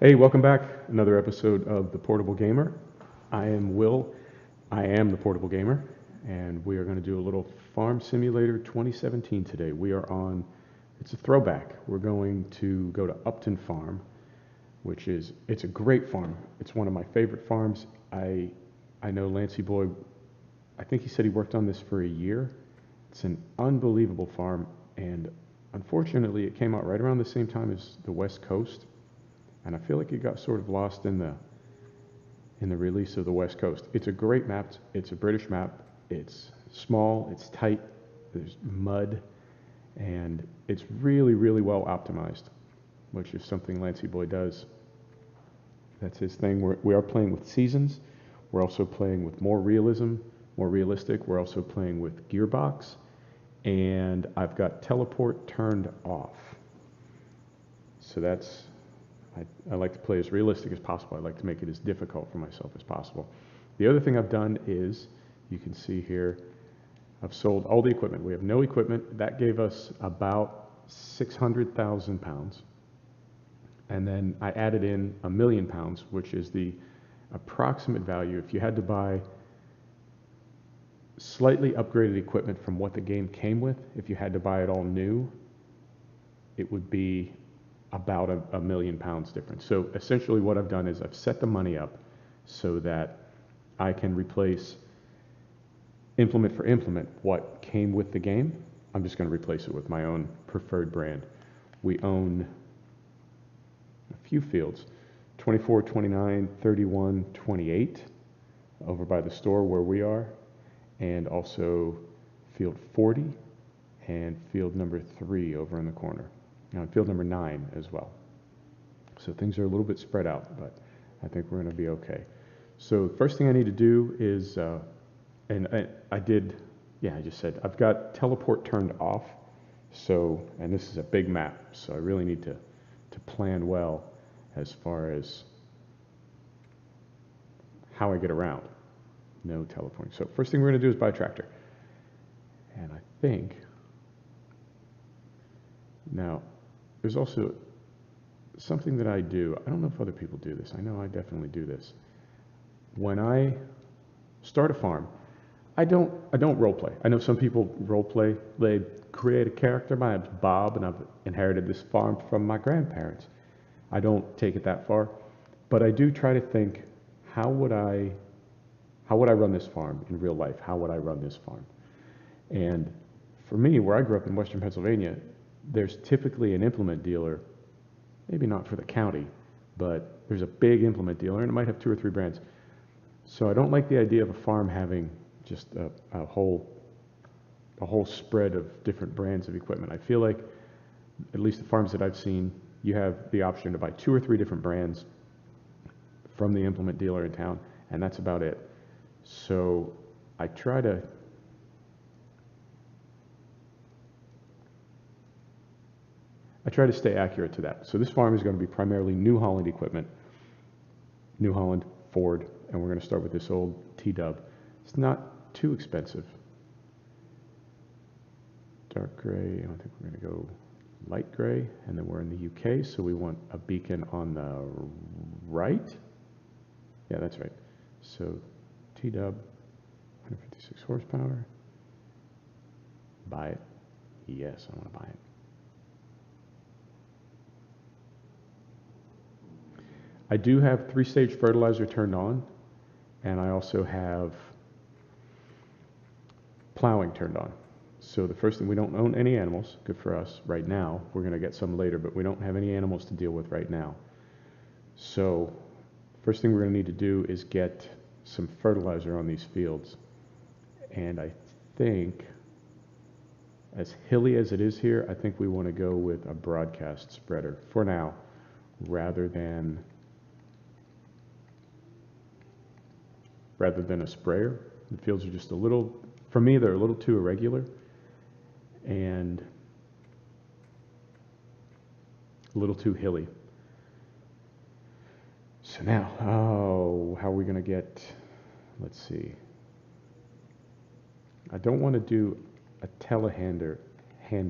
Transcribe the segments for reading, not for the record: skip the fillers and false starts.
Hey, welcome back. Another episode of The Portable Gamer. I am Will. I am The Portable Gamer, and we are going to do a little Farm Simulator 2017 today. We are on, it's a throwback. We're going to go to Upton Farm, it's a great farm. It's one of my favorite farms. I know Lancyboi, I think he said he worked on this for a year. It's an unbelievable farm, and unfortunately it came out right around the same time as the West Coast. And I feel like it got sort of lost in the release of the West Coast. It's a great map. It's a British map. It's small, it's tight, there's mud, and it's really, really well optimized, which is something Lancyboi does. That's his thing. We are playing with seasons. We're also playing with more realism, more realistic. We're also playing with Gearbox, and I've got teleport turned off. So that's, I like to play as realistic as possible. I like to make it as difficult for myself as possible. The other thing I've done is, you can see here, I've sold all the equipment. We have no equipment. That gave us about 600,000 pounds. And then I added in £1 million, which is the approximate value. If you had to buy slightly upgraded equipment from what the game came with, if you had to buy it all new, it would be about a £1 million difference. So essentially what I've done is I've set the money up so that I can replace implement for implement what came with the game. I'm just going to replace it with my own preferred brand. We own a few fields, 24, 29, 31, 28 over by the store where we are, and also field 40 and field number 3 over in the corner. And field number 9 as well. So things are a little bit spread out, but I think we're going to be okay. So the first thing I need to do is, I just said, I've got teleport turned off. So, and this is a big map, so I really need to plan well as far as how I get around. No teleporting. So first thing we're going to do is buy a tractor. And I think, now, there's also something that I do. I don't know if other people do this. I know I definitely do this. When I start a farm, I don't role play. I know some people role play. They create a character. My name's Bob, and I've inherited this farm from my grandparents. I don't take it that far, but I do try to think, how would I run this farm in real life? How would I run this farm? And for me, where I grew up in Western Pennsylvania, there's typically an implement dealer, maybe not for the county, but there's a big implement dealer, and it might have 2 or 3 brands. So I don't like the idea of a farm having just a whole spread of different brands of equipment. I feel like, at least the farms that I've seen, you have the option to buy 2 or 3 different brands from the implement dealer in town, and that's about it. So I try to stay accurate to that. So this farm is going to be primarily New Holland equipment, New Holland, Ford, and we're going to start with this old T-Dub. It's not too expensive. Dark gray, I don't think we're going to go light gray, and then we're in the UK, so we want a beacon on the right. Yeah, that's right. So T-Dub, 156 horsepower. Buy it. Yes, I want to buy it. I do have 3-stage fertilizer turned on, and I also have plowing turned on. So the first thing, we don't own any animals, good for us right now. We're going to get some later, but we don't have any animals to deal with right now. So first thing we're going to need to do is get some fertilizer on these fields. And I think, as hilly as it is here, I think we want to go with a broadcast spreader for now, rather than a sprayer. The fields are just a little, for me, they're a little too irregular and a little too hilly. So now, how are we going to get, let's see. I don't want to do a telehandler. I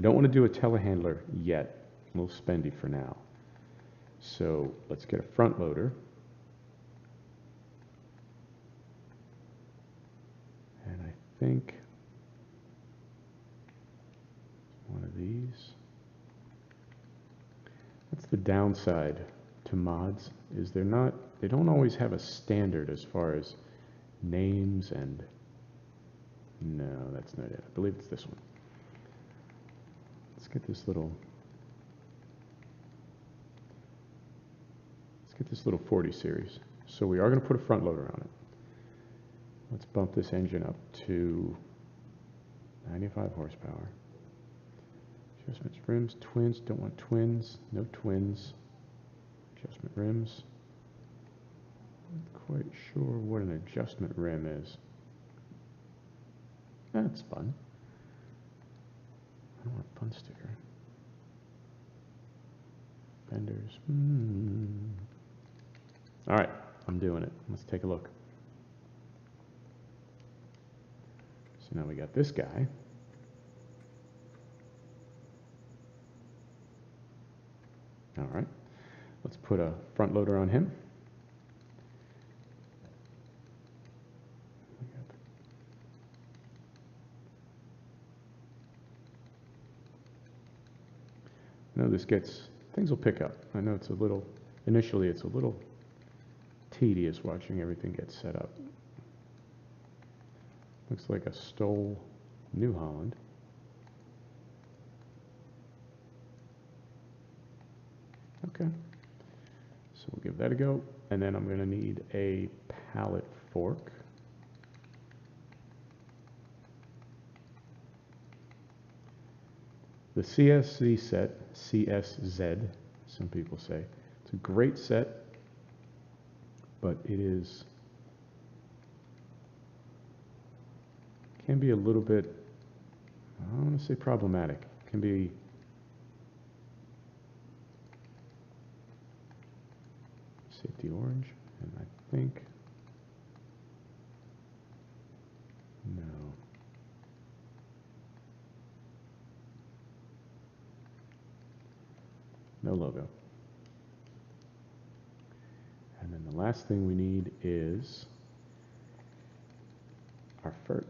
don't want to do a telehandler yet. a little spendy for now. So let's get a front loader. And I think one of these. That's the downside to mods, is they don't always have a standard as far as names and, no, that's not it. I believe it's this one. Let's get this little 40 series. So we are going to put a front loader on it. Let's bump this engine up to 95 horsepower. Adjustments, rims, twins, don't want twins, no twins. Adjustment rims. Not quite sure what an adjustment rim is. That's fun. I don't want a fun sticker. Fenders. All right, I'm doing it. Let's take a look. So now we got this guy. All right, let's put a front loader on him. I know things will pick up. I know initially it's a little tedious watching everything get set up. Looks like a Stoll New Holland. Okay, so we'll give that a go, and then I'm going to need a pallet fork. The CSZ set, CSZ, some people say, it's a great set, but it can be a little bit, I don't want to say problematic, it can be safety orange, and I think, no logo. And then the last thing we need is our FERT.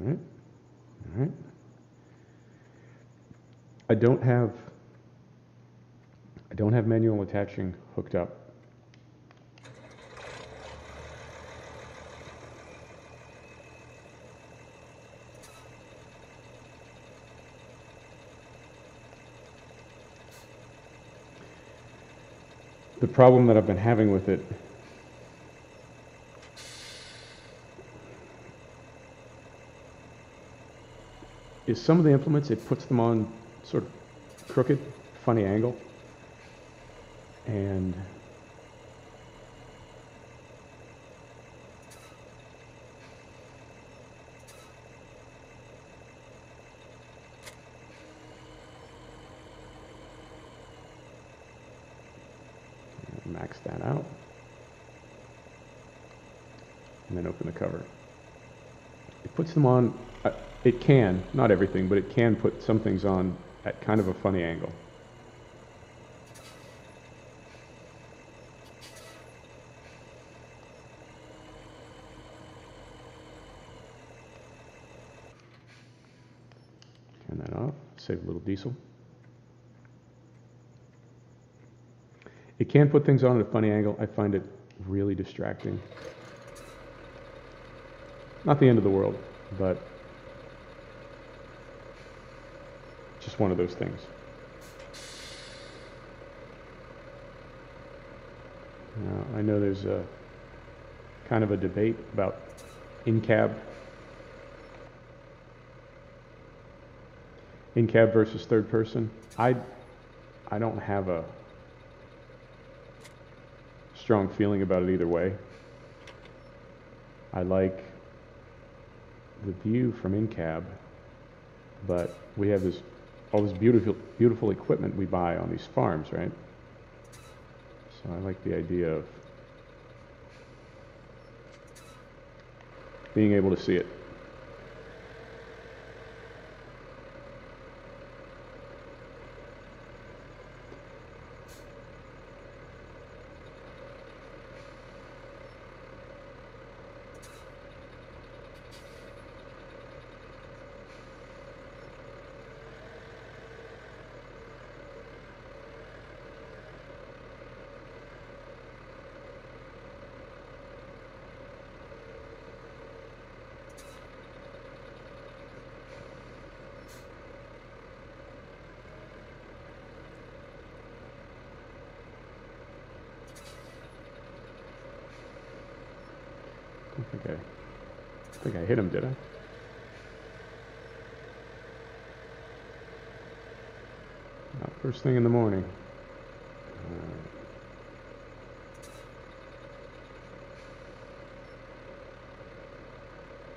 All right, all right. I don't have manual attaching hooked up. The problem that I've been having with it is some of the implements, it puts them on sort of crooked, funny angle, and max that out, and then open the cover. It puts them on, it can, not everything, but it can put some things on at kind of a funny angle. Turn that off, save a little diesel. It can put things on at a funny angle. I find it really distracting. Not the end of the world, but just one of those things. Now, I know there's a kind of a debate about in-cab versus third person. I don't have a strong feeling about it either way. I like the view from in-cab, but we have all this beautiful equipment we buy on these farms, right? So I like the idea of being able to see it. I think I hit him, did I? Not first thing in the morning.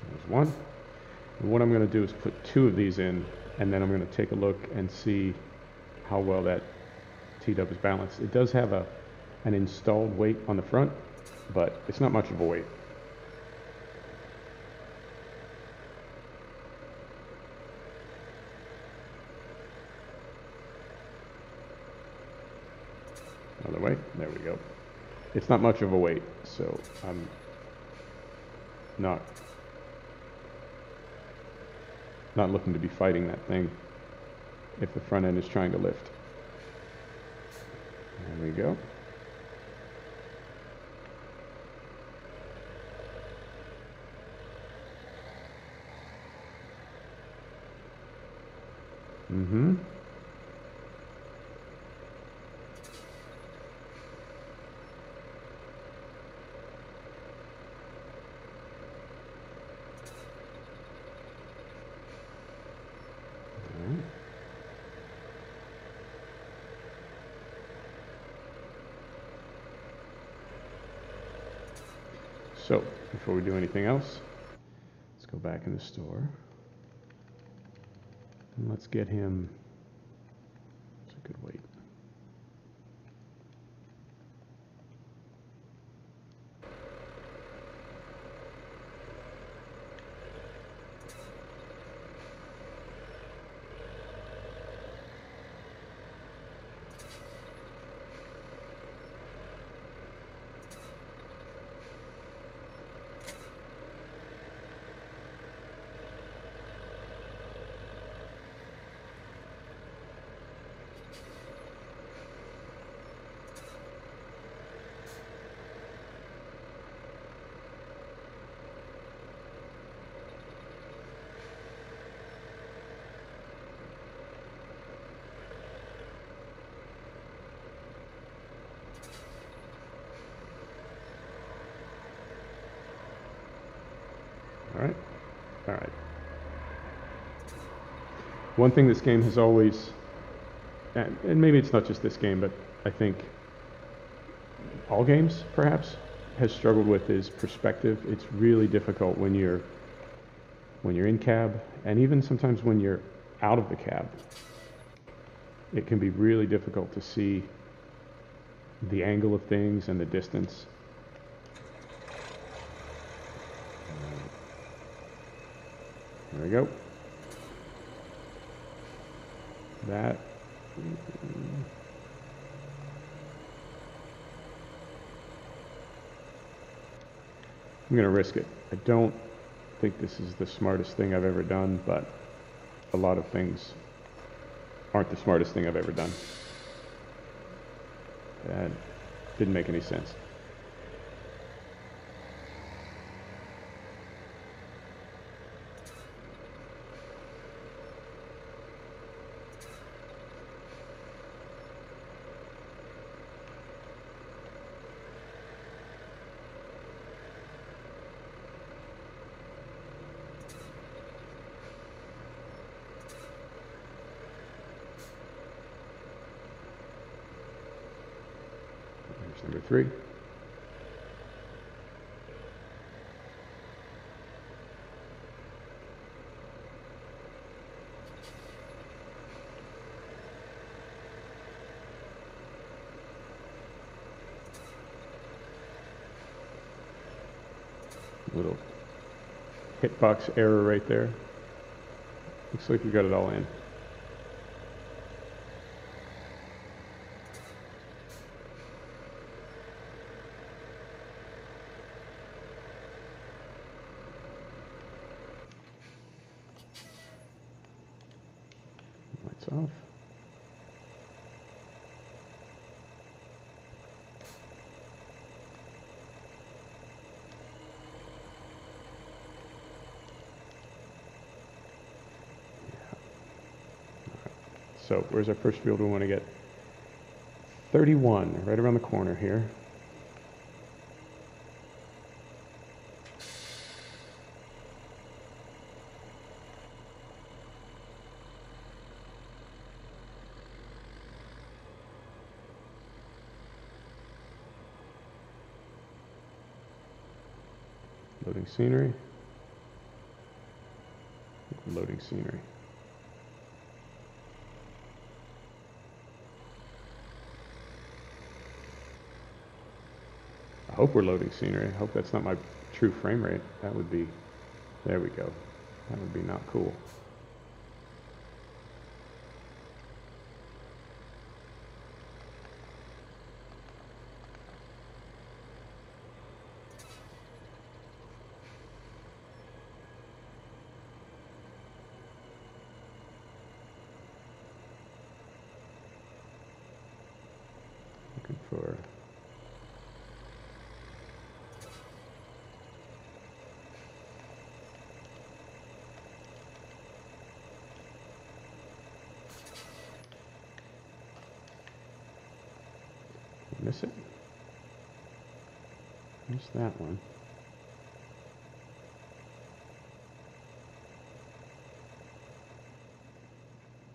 There's one. And what I'm going to do is put 2 of these in, and then I'm going to take a look and see how well that T-dub is balanced. It does have an installed weight on the front, but it's not much of a weight. Another weight. There we go. It's not much of a weight, so I'm not looking to be fighting that thing if the front end is trying to lift. There we go. Mm-hmm. So, before we do anything else, let's go back in the store. And let's get him, it's a good weight. All right. One thing this game has always, and maybe it's not just this game, but I think all games perhaps has struggled with is perspective. It's really difficult when you're in cab, and even sometimes when you're out of the cab. It can be really difficult to see the angle of things and the distance. There we go. That. I'm going to risk it. I don't think this is the smartest thing I've ever done, but a lot of things aren't the smartest thing I've ever done. That didn't make any sense. Number 3. Little hitbox error right there. Looks like we got it all in. Lights off. So where's our first field we want to get? 31, right around the corner here. Loading scenery. Loading scenery. I hope we're loading scenery. I hope that's not my true frame rate. That would be, there we go. That would be not cool. Looking for miss it. Miss that one.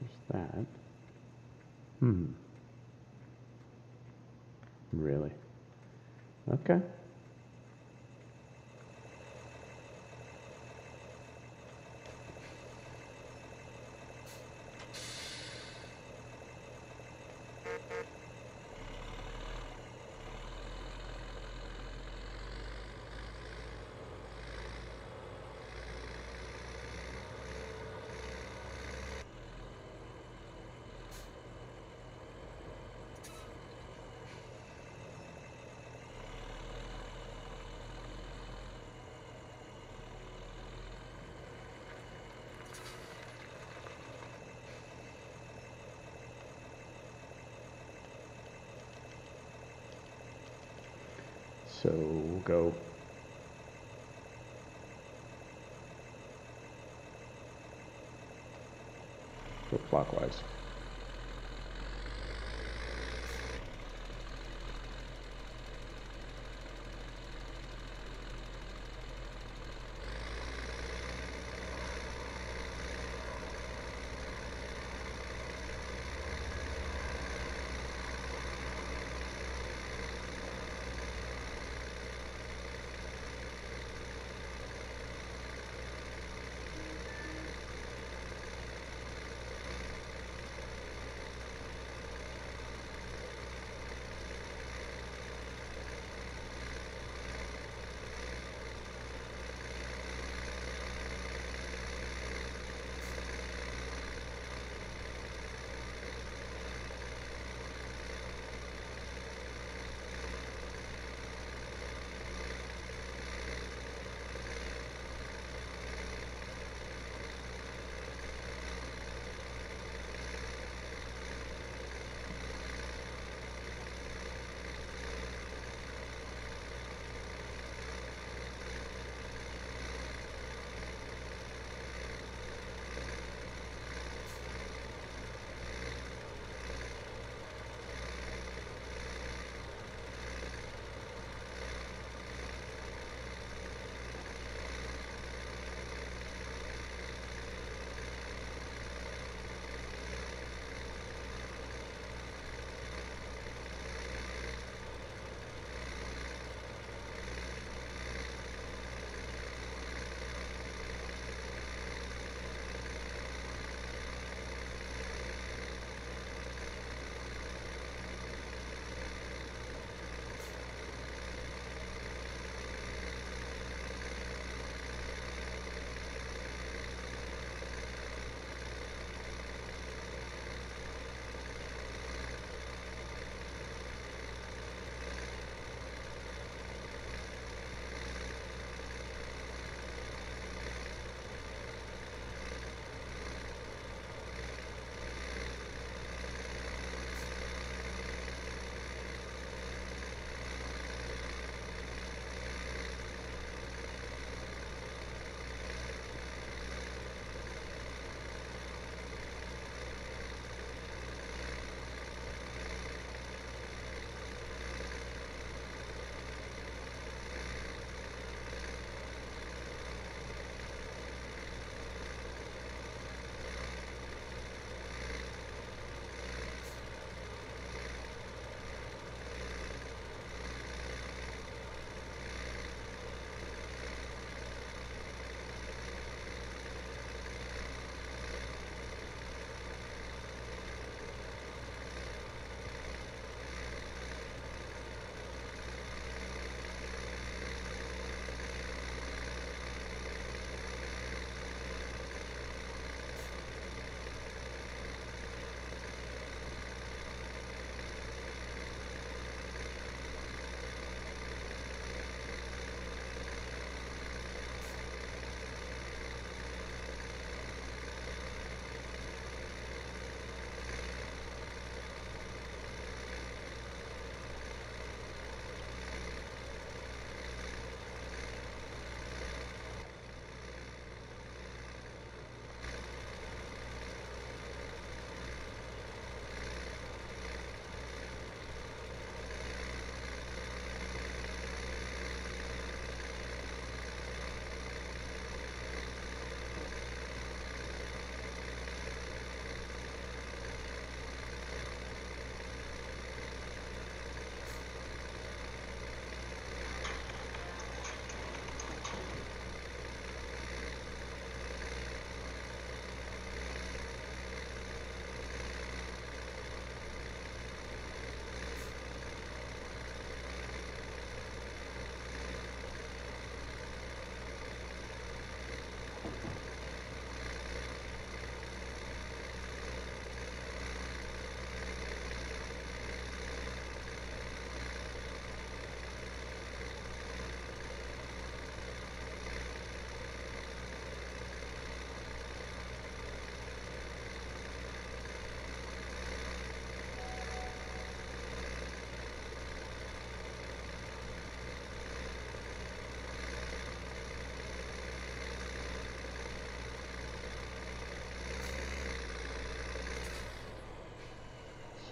There's that. Really? Okay. So we'll go clockwise.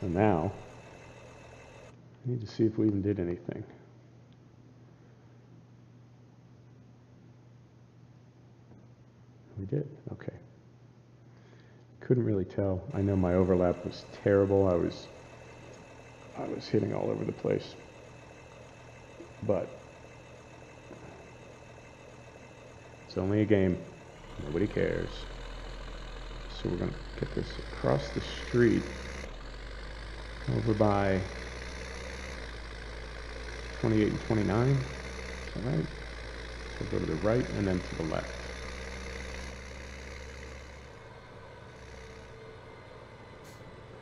So now, I need to see if we even did anything. We did, okay. Couldn't really tell. I know my overlap was terrible. I was hitting all over the place. But it's only a game. Nobody cares. So we're going to get this across the street over by 28 and 29. Is that right? So go to the right and then to the left.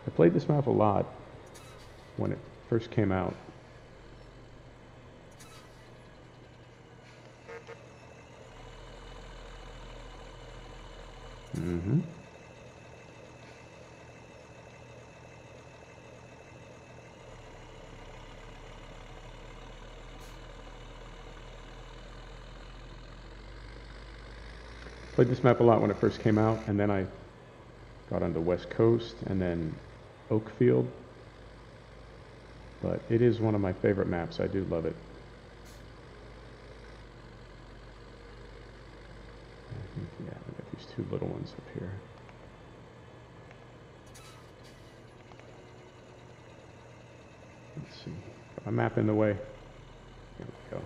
I played this map a lot when it first came out. Played this map a lot when it first came out, and then I got onto West Coast and then Oakfield. But it is one of my favorite maps. I do love it. I think, yeah, we got these two little ones up here. Let's see. Got a map in the way. Here we go.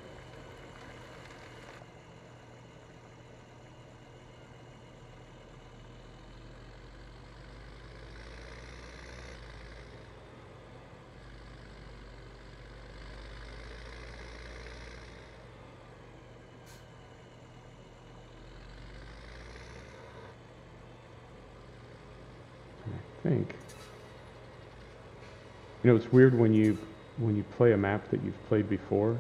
Think. You know, it's weird when you play a map that you've played before.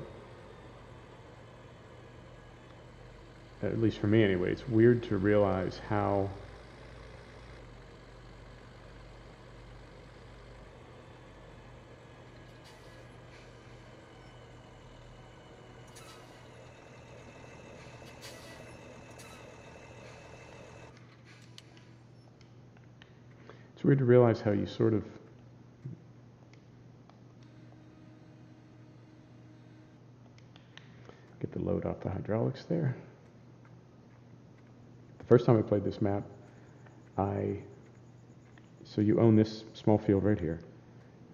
At least for me anyway, it's weird to realize how it's weird to realize how you sort of get the load off the hydraulics there. The first time I played this map, so you own this small field right here,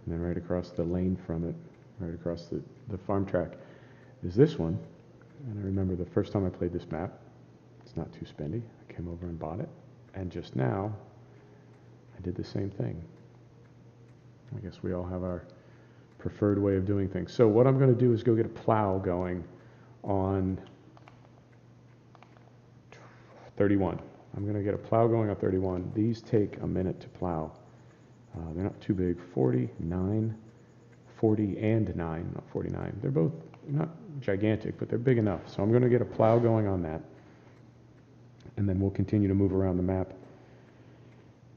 and then right across the lane from it, right across the farm track, is this one. And I remember the first time I played this map, it's not too spendy, I came over and bought it, and just now, I did the same thing. I guess we all have our preferred way of doing things. So what I'm going to do is go get a plow going on 31. I'm going to get a plow going on 31. These take a minute to plow. They're not too big. 49, 40, and 9, not 49. They're both not gigantic, but they're big enough. So I'm going to get a plow going on that. And then we'll continue to move around the map,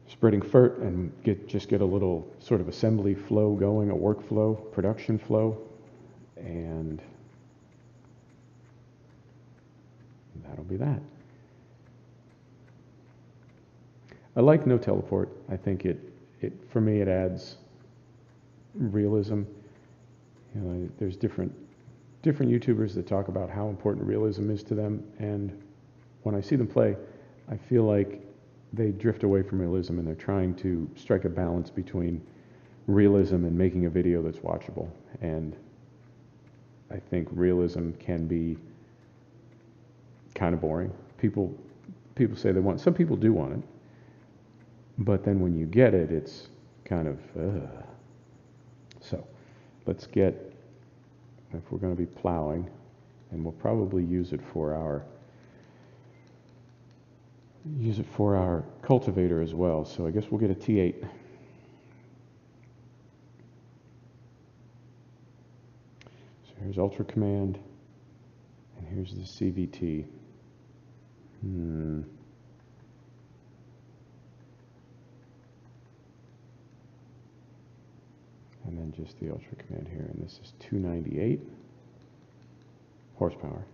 spreading fert, and just get a little sort of assembly flow going, a workflow, production flow, and that'll be that. I like no teleport. I think it for me it adds realism. You know, there's different YouTubers that talk about how important realism is to them, and when I see them play, I feel like they drift away from realism and they're trying to strike a balance between realism and making a video that's watchable. And I think realism can be kind of boring. People say they want, some people do want it, but then when you get it, it's kind of, So let's get, if we're going to be plowing, and we'll probably use it for our cultivator as well. So I guess we'll get a T8. So here's Ultra Command, and here's the CVT. And then just the Ultra Command here, and this is 298 horsepower,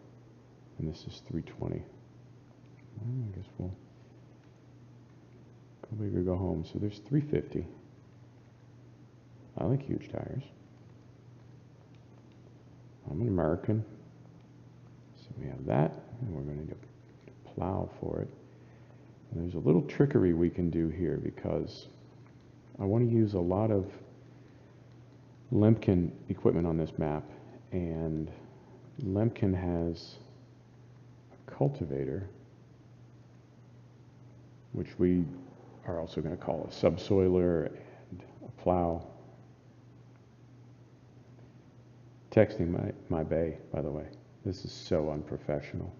and this is 320. I guess we'll go big or go home. So there's 350. I like huge tires. I'm an American. So we have that, and we're going to need a plow for it. And there's a little trickery we can do here because I want to use a lot of Lemken equipment on this map, and Lemken has a cultivator, which we are also going to call a subsoiler and a plow. Texting my bay, by the way. This is so unprofessional.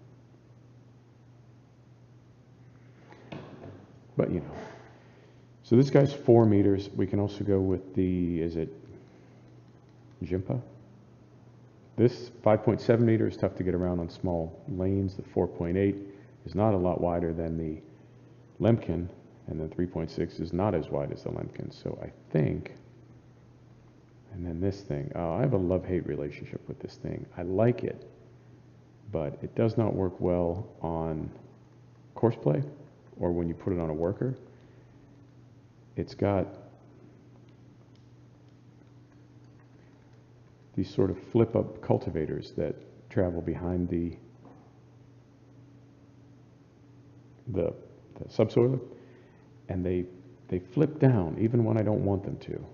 But you know. So this guy's 4 meters. We can also go with the, is it Jimpa? This 5.7 meters is tough to get around on small lanes. The 4.8 is not a lot wider than the Lemken, and the 3.6 is not as wide as the Lemken. So I think, and then this thing, I have a love-hate relationship with this thing. I like it, but it does not work well on course play or when you put it on a worker. It's got these sort of flip-up cultivators that travel behind the subsoiler, and they flip down even when I don't want them to,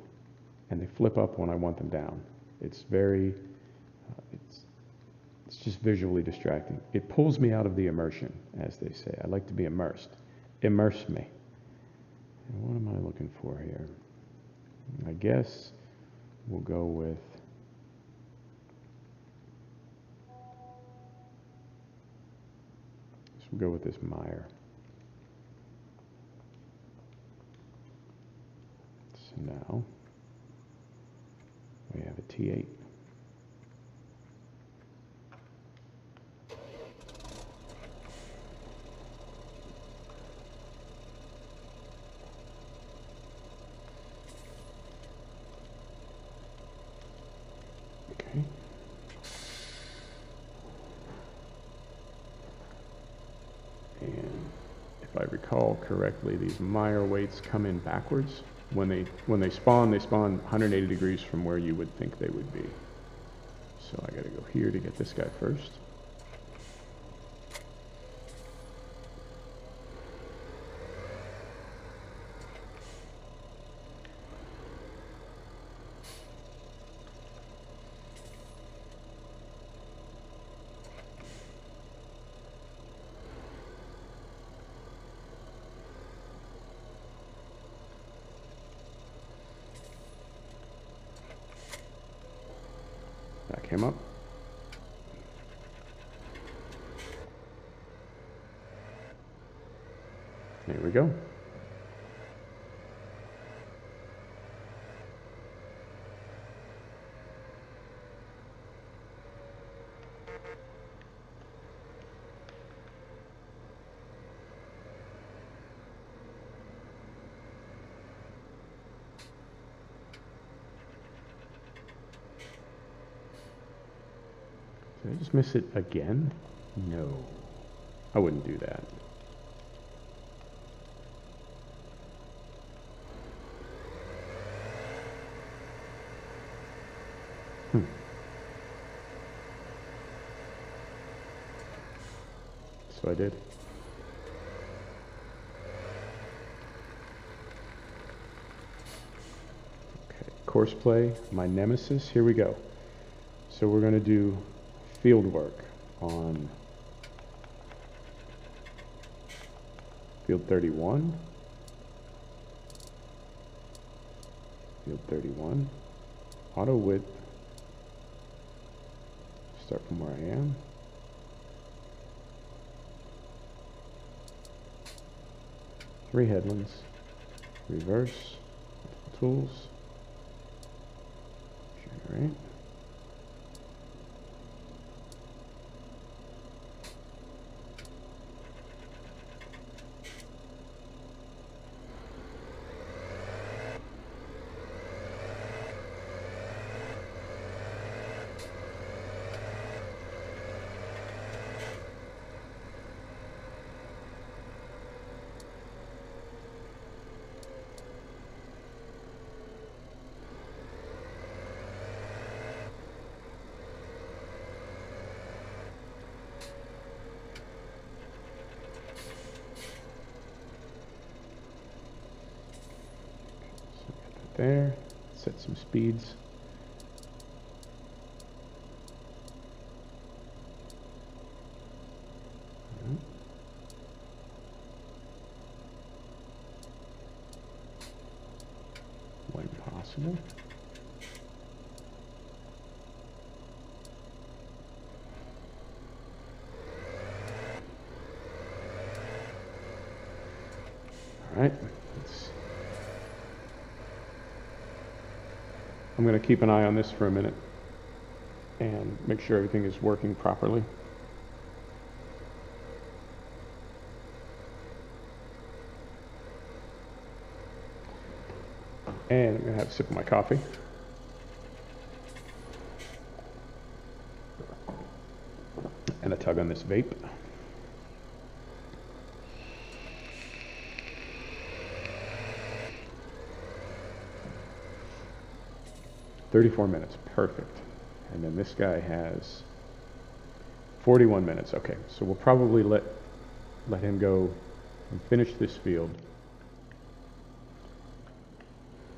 and they flip up when I want them down. It's very, it's just visually distracting. It pulls me out of the immersion, as they say. I like to be immersed. Immerse me. And what am I looking for here? I guess we'll go with this Meyer. So now we have a T8. Okay. And if I recall correctly, these Meyer weights come in backwards. When they spawn 180 degrees from where you would think they would be. So I gotta go here to get this guy first. Back him up. There we go. Did I just miss it again? No. I wouldn't do that. So I did. Okay, course play, my nemesis, here we go. So we're going to do field work on field 31, field 31, auto width, start from where I am. Three headlands, reverse, tools, generate. there. Set some speeds. When possible. All right. I'm going to keep an eye on this for a minute and make sure everything is working properly. And I'm going to have a sip of my coffee. And a tug on this vape. "34 minutes, perfect." And then this guy has 41 minutes. Okay, so we'll probably let him go and finish this field.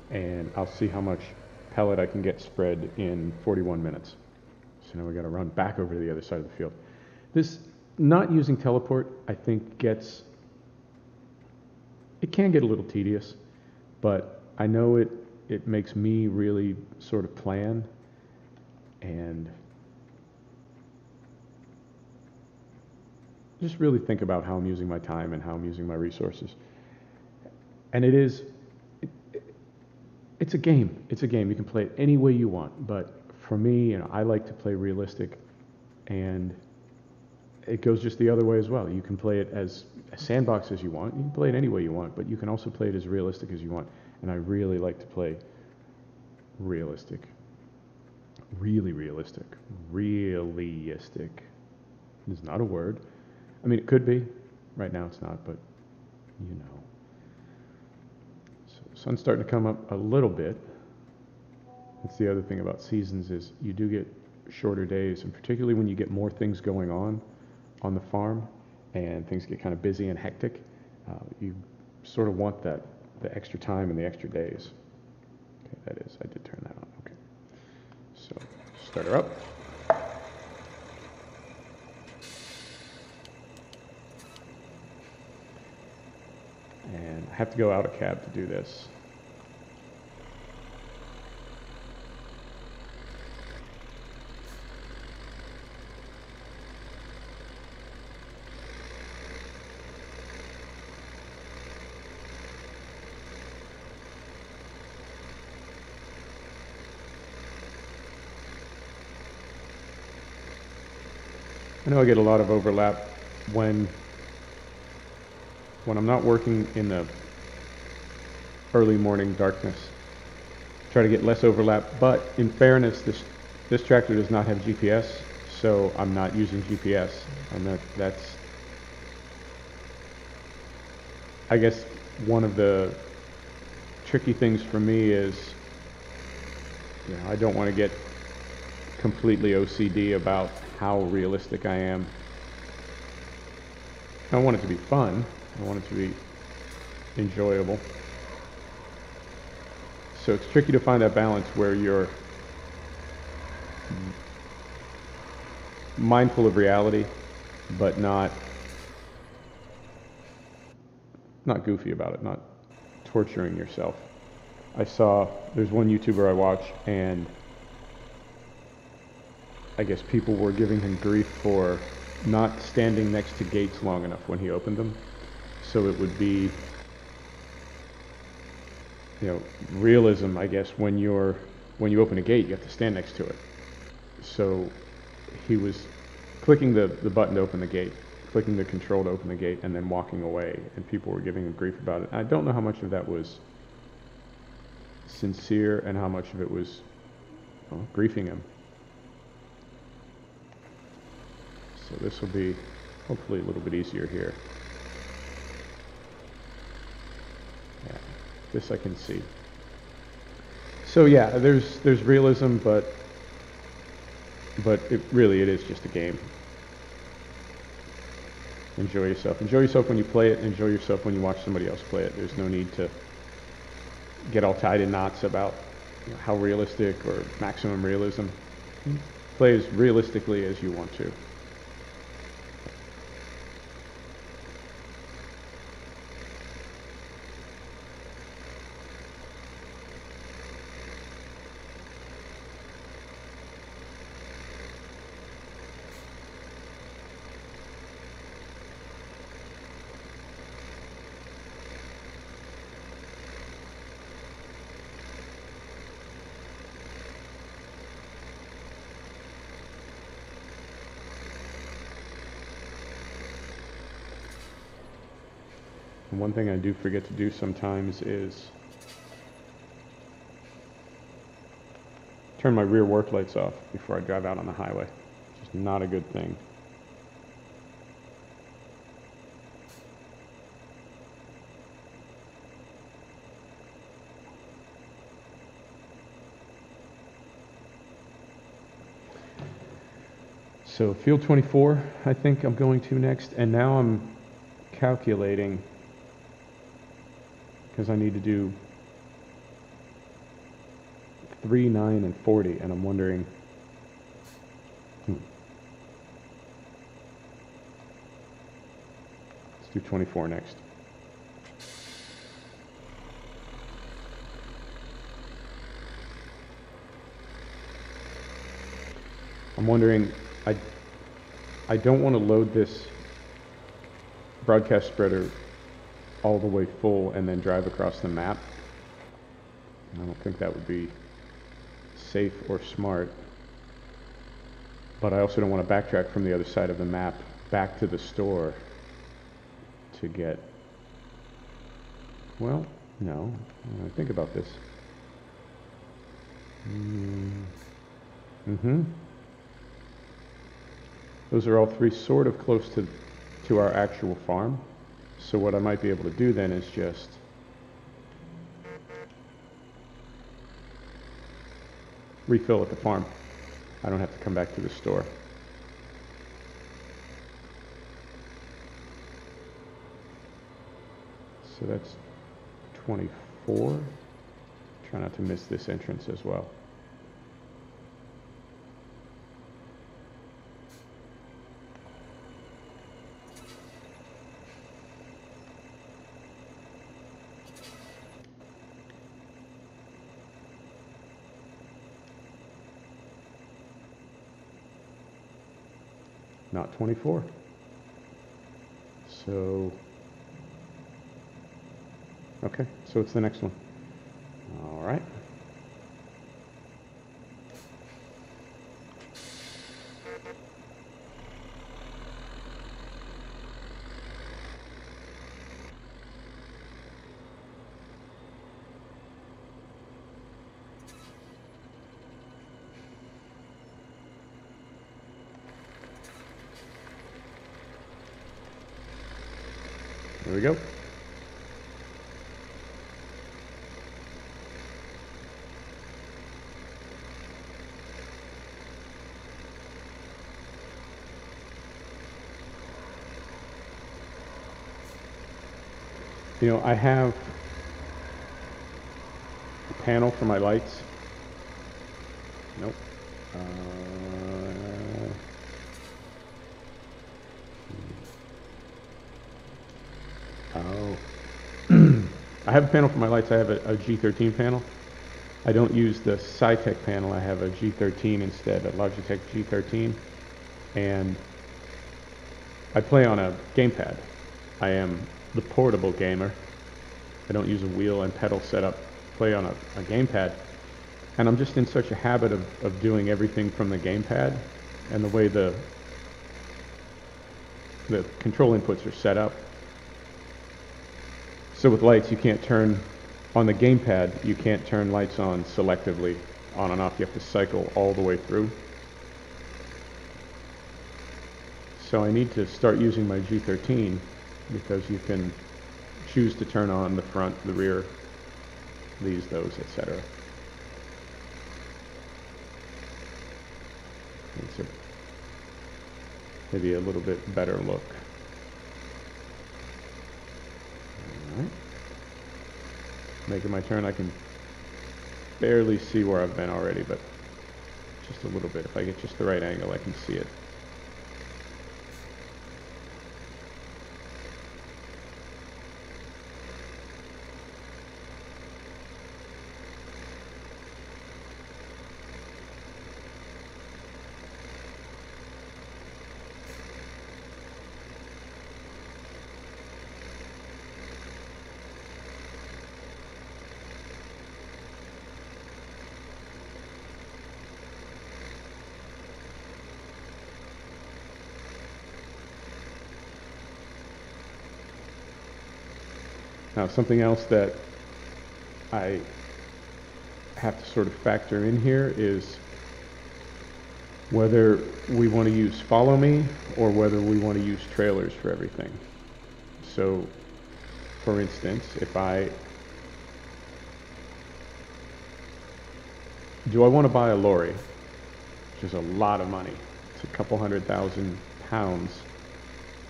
And I'll see how much pellet I can get spread in 41 minutes. So now we got to run back over to the other side of the field. This, not using teleport, I think it can get a little tedious, but I know it makes me really sort of plan and just really think about how I'm using my time and how I'm using my resources. And it's a game. It's a game. You can play it any way you want, but for me, I like to play realistic, and it goes just the other way as well. You can play it as a sandbox as you want. You can play it any way you want, but you can also play it as realistic as you want. And I really like to play realistic. Really realistic. Realistic is not a word. I mean, it could be. Right now it's not, but you know. So the sun's starting to come up a little bit. That's the other thing about seasons is you do get shorter days, and particularly when you get more things going on the farm and things get kind of busy and hectic, you sort of want the extra time and the extra days. Okay, that is, I did turn that on. Okay. So start her up. And I have to go out a cab to do this. I know I get a lot of overlap when I'm not working in the early morning darkness. Try to get less overlap, but in fairness, this tractor does not have GPS, so I'm not using GPS. That's, I guess, one of the tricky things for me is, I don't want to get completely OCD about how realistic I am. I want it to be fun. I want it to be enjoyable. So it's tricky to find that balance where you're mindful of reality, but not goofy about it, not torturing yourself. There's one YouTuber I watch, and I guess people were giving him grief for not standing next to gates long enough when he opened them. So it would be, realism, I guess, when you open a gate, you have to stand next to it. So he was clicking the button to open the gate, clicking the control to open the gate, and then walking away, and people were giving him grief about it. I don't know how much of that was sincere and how much of it was griefing him. So this will be hopefully a little bit easier here. Yeah, this I can see. So yeah, there's realism, but it is just a game. Enjoy yourself. Enjoy yourself when you play it. Enjoy yourself when you watch somebody else play it. There's no need to get all tied in knots about how realistic or maximum realism. Play as realistically as you want to. And one thing I do forget to do sometimes is turn my rear work lights off before I drive out on the highway. It's just not a good thing. So field 24, I think I'm going to next, and now I'm calculating because I need to do 3, 9, and 40, and I'm wondering, let's do 24 next. I'm wondering, I don't want to load this broadcast spreader all the way full and then drive across the map. I don't think that would be safe or smart. But I also don't want to backtrack from the other side of the map back to the store to get, well, no, think about this. Those are all three sort of close to our actual farm. So what I might be able to do then is just refill at the farm. I don't have to come back to the store. So that's 24. Try not to miss this entrance as well. Not 24. So, okay, so it's the next one. All right. There we go. You know, I have a panel for my lights. Nope. Oh. I have a panel for my lights. I have a G13 panel. I don't use the Cytec panel. I have a G13 instead, a Logitech G13. And I play on a gamepad. I am the portable gamer. I don't use a wheel and pedal setup. Play on a gamepad. And I'm just in such a habit of doing everything from the gamepad, and the way the control inputs are set up. So with lights, you can't turn, on the gamepad, you can't turn lights on selectively, on and off. You have to cycle all the way through. So I need to start using my G13, because you can choose to turn on the front, the rear, these, those, etc. It's maybe a little bit better look. All right. Making my turn. I can barely see where I've been already, but just a little bit. If I get just the right angle, I can see it. Now, something else that I have to sort of factor in here is whether we want to use follow me or whether we want to use trailers for everything. So, for instance, do I want to buy a lorry, which is a lot of money. It's a couple £100,000,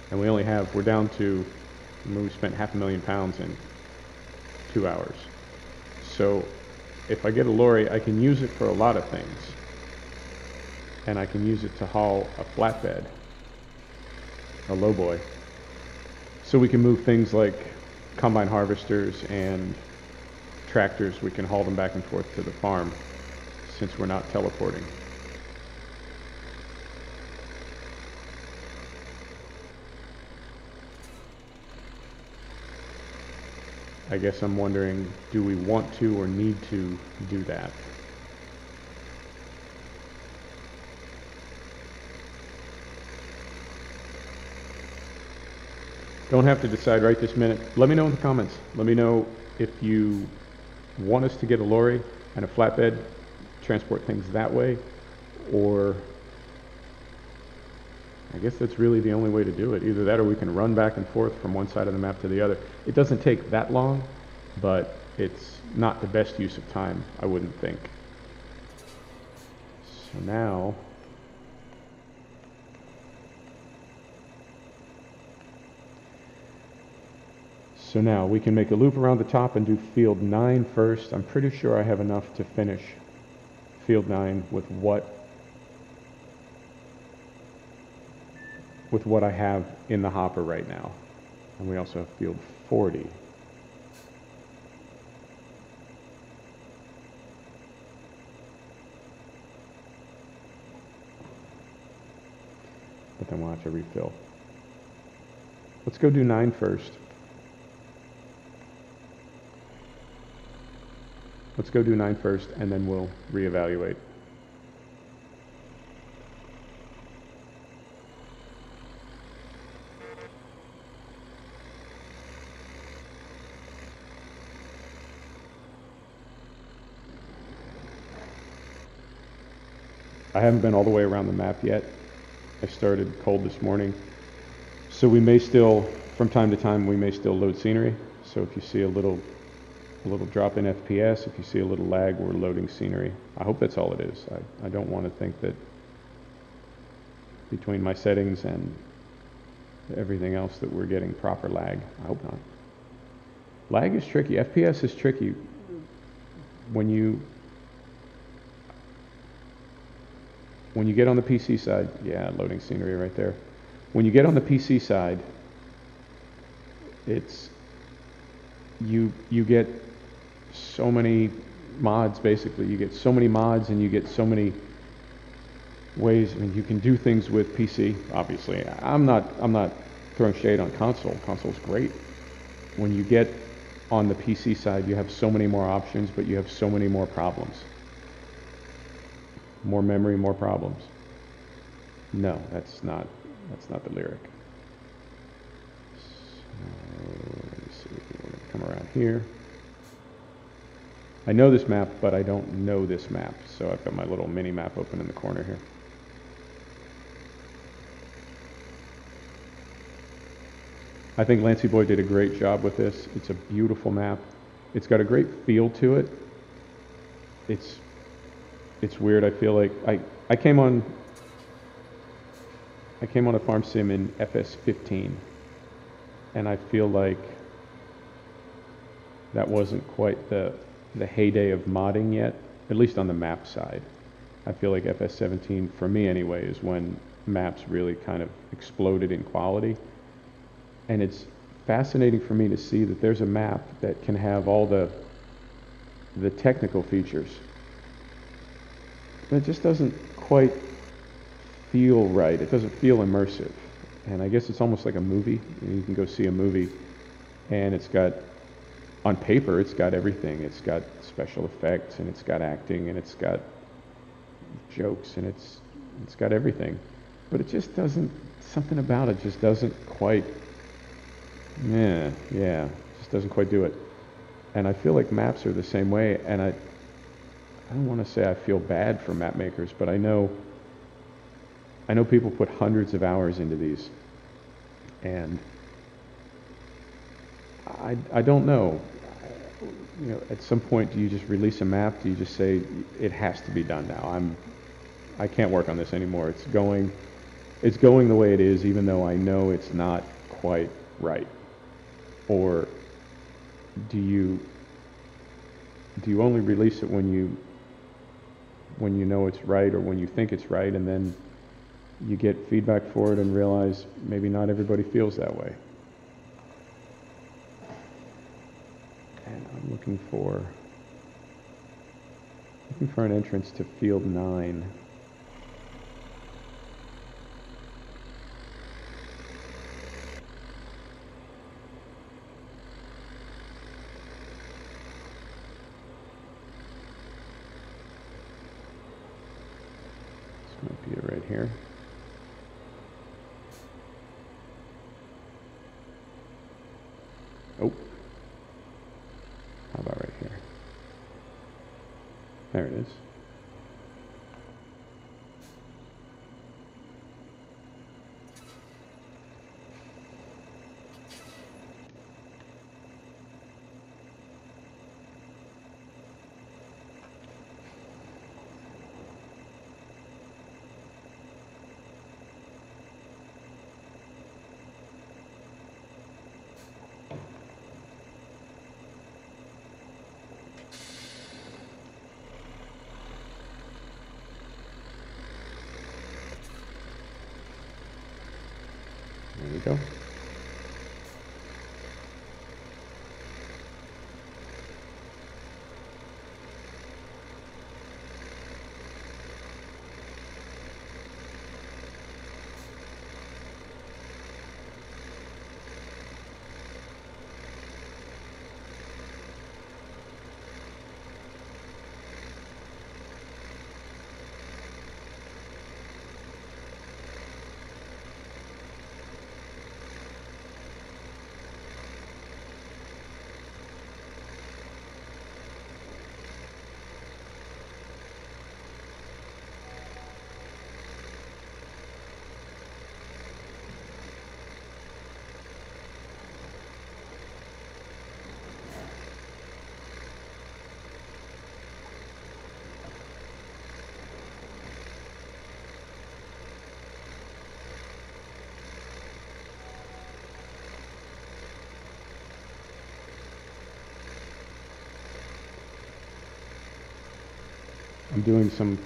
and we're down to, we spent £500,000 in 2 hours. So if I get a lorry, I can use it for a lot of things. And I can use it to haul a flatbed, a lowboy. So we can move things like combine harvesters and tractors. We can haul them back and forth to the farm since we're not teleporting. I guess I'm wondering, do we want to or need to do that? Don't have to decide right this minute. Let me know in the comments. Let me know if you want us to get a lorry and a flatbed, transport things that way, or I guess that's really the only way to do it. Either that or we can run back and forth from one side of the map to the other. It doesn't take that long, but it's not the best use of time, I wouldn't think. So now we can make a loop around the top and do field 9 first. I'm pretty sure I have enough to finish field 9 with what I have in the hopper right now. And we also have field 40. But then we'll have to refill. Let's go do 9 first. Let's go do 9 first, and then we'll reevaluate. I haven't been all the way around the map yet. I started cold this morning. So we may still, from time to time, we may still load scenery. So if you see a little drop in FPS, if you see a little lag, we're loading scenery. I hope that's all it is. I don't want to think that between my settings and everything else that we're getting proper lag. I hope not. Lag is tricky. FPS is tricky. When you get on the PC side, yeah, loading scenery right there. When you get on the PC side, it's you get so many mods. Basically, you get so many mods, and you get so many ways. I mean, you can do things with PC. Obviously, I'm not throwing shade on console. Console's great. When you get on the PC side, you have so many more options, but you have so many more problems. More memory, more problems. No, that's not the lyric. So, let me see. We're going to come around here. I know this map, but I don't know this map. So I've got my little mini map open in the corner here. I think Lancyboi did a great job with this. It's a beautiful map. It's got a great feel to it. It's weird. I feel like I came on a farm sim in FS15, and I feel like that wasn't quite the heyday of modding yet, at least on the map side. I feel like FS17, for me anyway, is when maps really kind of exploded in quality. And it's fascinating for me to see that there's a map that can have all the technical features, but it just doesn't quite feel right. It doesn't feel immersive. And I guess it's almost like a movie. You can go see a movie, and it's got, on paper, it's got everything. It's got special effects, and it's got acting, and it's got jokes, and it's got everything. But it just doesn't, something about it just doesn't quite, just doesn't quite do it. And I feel like maps are the same way, and I don't want to say I feel bad for map makers, but I know people put hundreds of hours into these, and I don't know. You know, at some point, do you just release a map? Do you just say it has to be done now? I can't work on this anymore. It's going the way it is, even though I know it's not quite right. Or do you only release it when you know it's right, or when you think it's right, and then you get feedback for it and realize maybe not everybody feels that way? And I'm looking for an entrance to Field 9. This might be it right here. Oh. How about right here? There it is. There we go. I'm doing some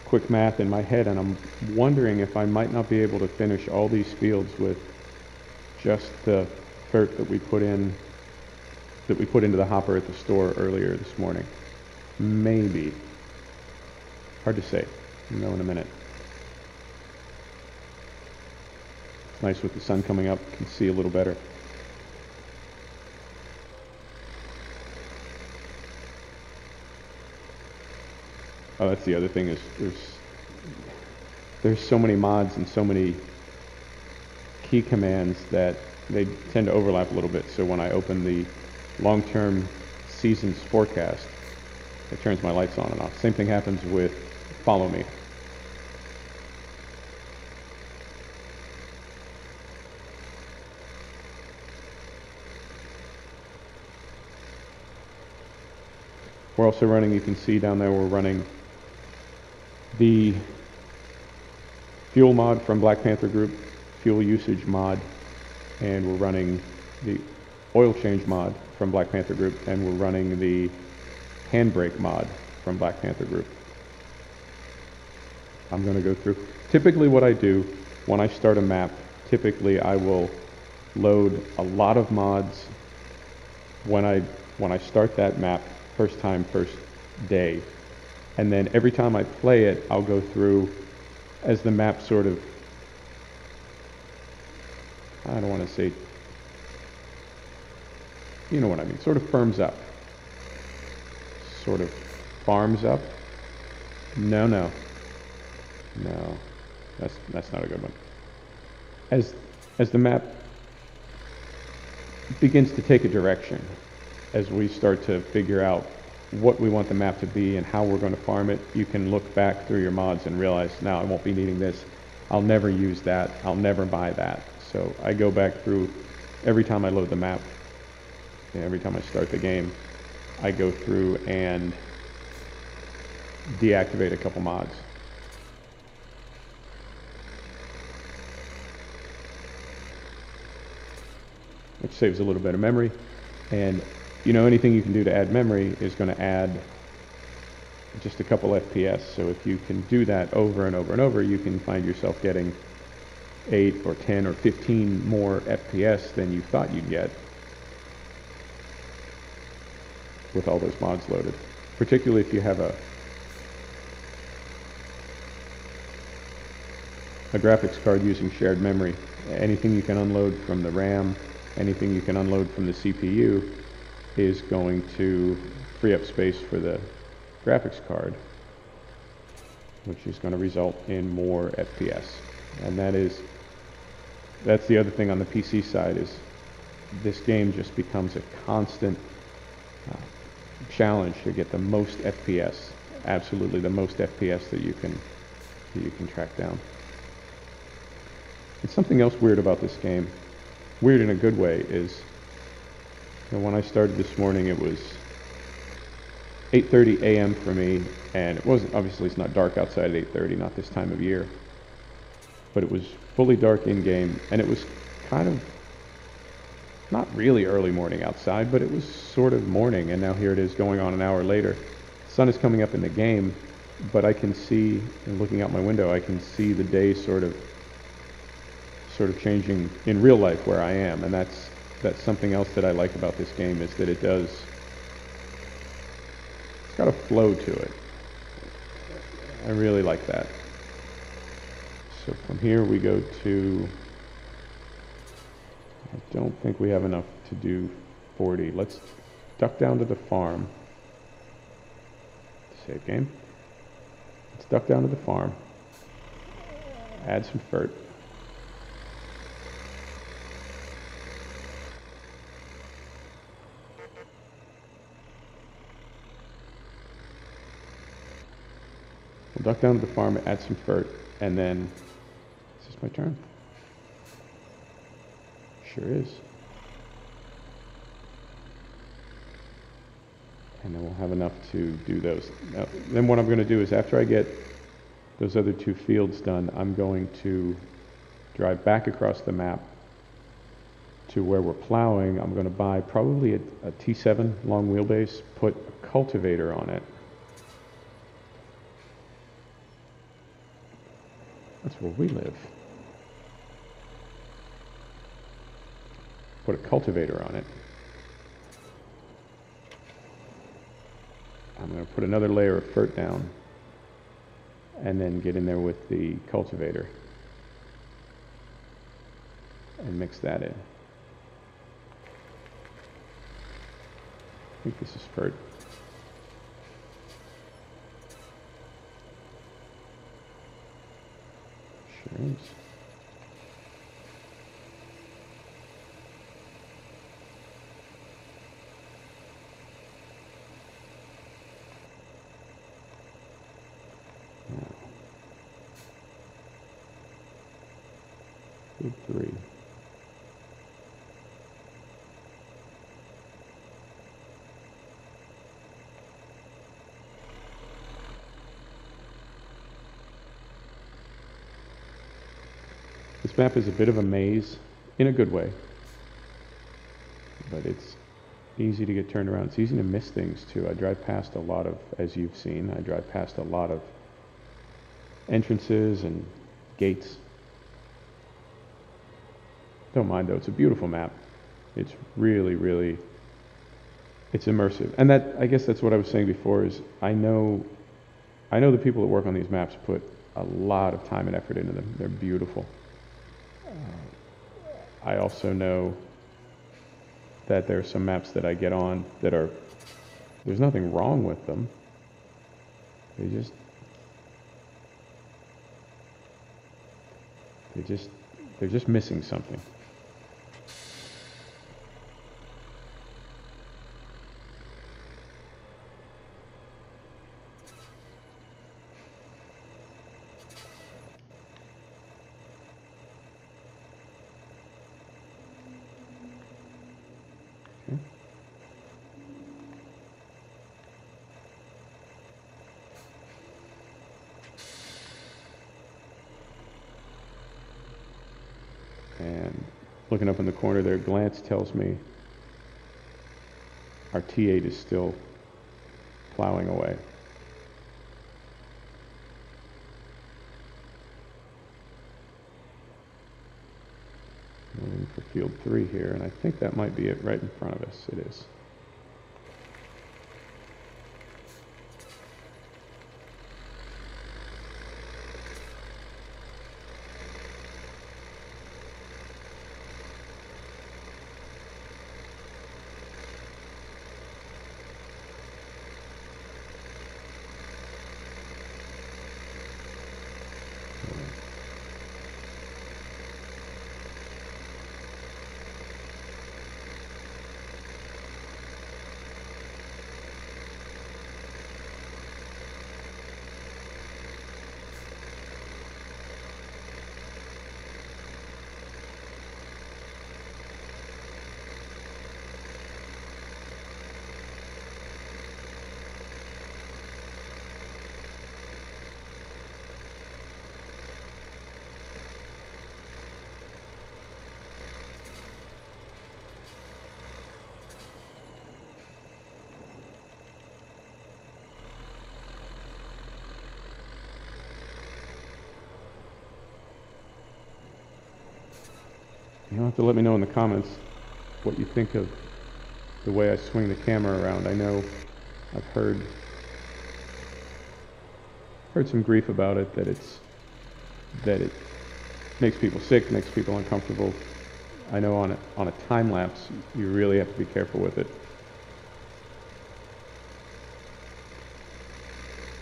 quick math in my head, and I'm wondering if I might not be able to finish all these fields with just the fert that we put into the hopper at the store earlier this morning. Maybe. Hard to say. I'll know in a minute. It's nice with the sun coming up, you can see a little better. Oh, that's the other thing, is there's so many mods and so many key commands that they tend to overlap a little bit. So when I open the long-term seasons forecast, it turns my lights on and off. Same thing happens with follow me. We're also running, you can see down there, we're running the fuel mod from Black Panther Group, fuel usage mod, and we're running the oil change mod from Black Panther Group, and we're running the handbrake mod from Black Panther Group. I'm going to go through. Typically what I do when I start a map, typically I will load a lot of mods when I start that map first time, first day. And then every time I play it, I'll go through as the map sort of, I don't want to say, you know what I mean, sort of firms up. Sort of farms up. No, that's not a good one. As the map begins to take a direction, as we start to figure out what we want the map to be and how we're going to farm it, you can look back through your mods and realize, now I won't be needing this. I'll never use that. I'll never buy that. So I go back through every time I load the map, and every time I start the game, I go through and deactivate a couple mods. Which saves a little bit of memory. And you know, anything you can do to add memory is going to add just a couple FPS. So if you can do that over and over and over, you can find yourself getting 8 or 10 or 15 more FPS than you thought you'd get with all those mods loaded. Particularly if you have a graphics card using shared memory. Anything you can unload from the RAM, anything you can unload from the CPU is going to free up space for the graphics card, which is going to result in more FPS. And that's the other thing on the PC side, is this game just becomes a constant challenge to get the most FPS, absolutely the most FPS that you can track down. And something else weird about this game, weird in a good way, is, you know, when I started this morning, it was 8:30 a.m. for me, and it wasn't, obviously it's not dark outside at 8:30, not this time of year, but it was fully dark in-game, and it was kind of not really early morning outside, but it was sort of morning, and now here it is going on an hour later. The sun is coming up in the game, but I can see, and looking out my window, I can see the day sort of changing in real life where I am, and that's something else that I like about this game, is that it's got a flow to it. I really like that. So from here we go to, I don't think we have enough to do 40. Let's duck down to the farm. Save game. Let's duck down to the farm. Add some FERT. We'll duck down to the farm, add some FERT, and then, is this my turn? Sure is. And then we'll have enough to do those. Now, then what I'm going to do is, after I get those other 2 fields done, I'm going to drive back across the map to where we're plowing. I'm going to buy probably a T7 long wheelbase, put a cultivator on it. That's where we live. Put a cultivator on it. I'm going to put another layer of FERT down, and then get in there with the cultivator and mix that in. I think this is FERT. Sure is. Good 3. This map is a bit of a maze, in a good way, but it's easy to get turned around. It's easy to miss things too. I drive past a lot of, as you've seen, I drive past a lot of entrances and gates. Don't mind though, it's a beautiful map. It's really, really, it's immersive. And that, I guess that's what I was saying before, is I know the people that work on these maps put a lot of time and effort into them. They're beautiful. I also know that there are some maps that I get on that are, there's nothing wrong with them. They're just missing something. Okay. And looking up in the corner there, glance tells me our T8 is still plowing away. Moving for field 3 here, and I think that might be it right in front of us. It is. You'll have to let me know in the comments what you think of the way I swing the camera around. I know I've heard some grief about it, that it makes people sick, makes people uncomfortable. I know on a time lapse you really have to be careful with it.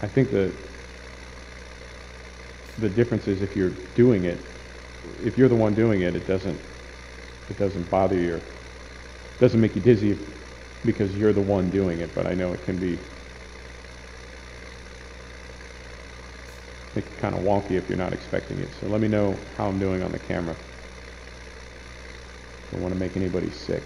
I think the difference is if you're doing it, if you're the one doing it, it doesn't bother you, it doesn't make you dizzy because you're the one doing it, but I know it can be kind of wonky if you're not expecting it. So let me know how I'm doing on the camera. Don't want to make anybody sick.